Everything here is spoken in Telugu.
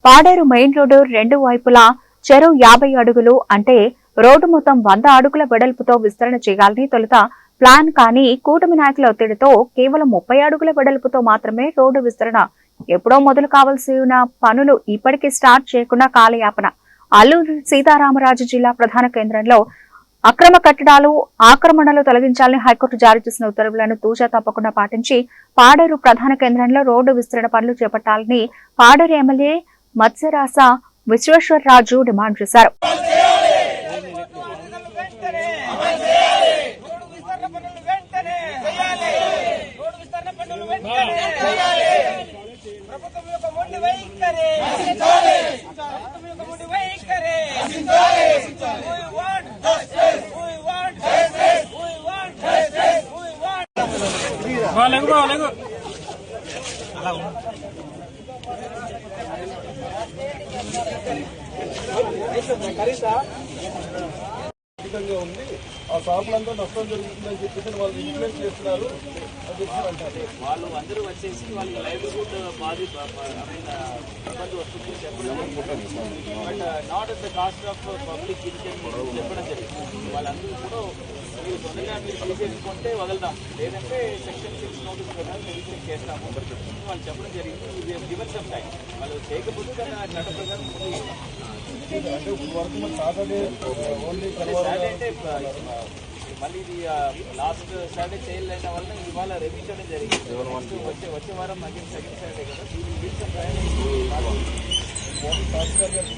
పాడేరు మెయిన్ రోడ్డు రెండు వైపులా చెరో 50 అడుగులు అంటే రోడ్డు మొత్తం 100 అడుగుల వెడల్పుతో విస్తరణ చేయాలని తొలుత ప్లాన్ కానీ కూటమి నాయకుల ఒత్తిడితో కేవలం 30 అడుగుల వెడల్పుతో మాత్రమే రోడ్డు విస్తరణ ఎప్పుడో మొదలు కావాల్సిన పనులు ఇప్పటికీ స్టార్ట్ చేయకుండా కాలయాపన. అల్లూరి సీతారామరాజు జిల్లా ప్రధాన కేంద్రంలో అక్రమ కట్టడాలు ఆక్రమణలు తొలగించాలని హైకోర్టు జారీ చేసిన ఉత్తర్వులను తూచా తప్పకుండా పాటించి పాడేరు ప్రధాన కేంద్రంలో రోడ్డు విస్తరణ పనులు చేపట్టాలని పాడేరు ఎమ్మెల్యే మత్స్యరాస విశ్వేశ్వరరాజు డిమాండ్ చేశారు. ఉంది ఆ షాపులంతా నష్టం జరుగుతుందని చెప్పేసి వాళ్ళు ఇంప్లిమెంట్ చేస్తున్నారు. వాళ్ళు అందరూ వచ్చేసి వాళ్ళకి లైవ్లీహుడ్ ఇబ్బంది వస్తుంది చెప్పడం, but not at the cost of public income చెప్పడం జరిగింది. వాళ్ళందరూ కూడా మీరు తొందరగా మీరు తీసేసుకుంటే వదలదాం, లేదంటే సెక్షన్ 6 నోటీస్ ప్రకారం రిజిస్టర్ చేస్తాము వాళ్ళు చెప్పడం జరిగింది. గివెన్ సమ్ టైం వాళ్ళు చేయకపోతే చట్ట ప్రకారం అంటే వరకు సాటర్డే ఓన్లీ అంటే మళ్ళీ ఇది లాస్ట్ సాటర్డే చేయలేని వల్ల ఇవాళ రివ్యూ చేయడం జరిగింది. వచ్చే వారం అగైన్ సెకండ్ సాటర్డే కదా.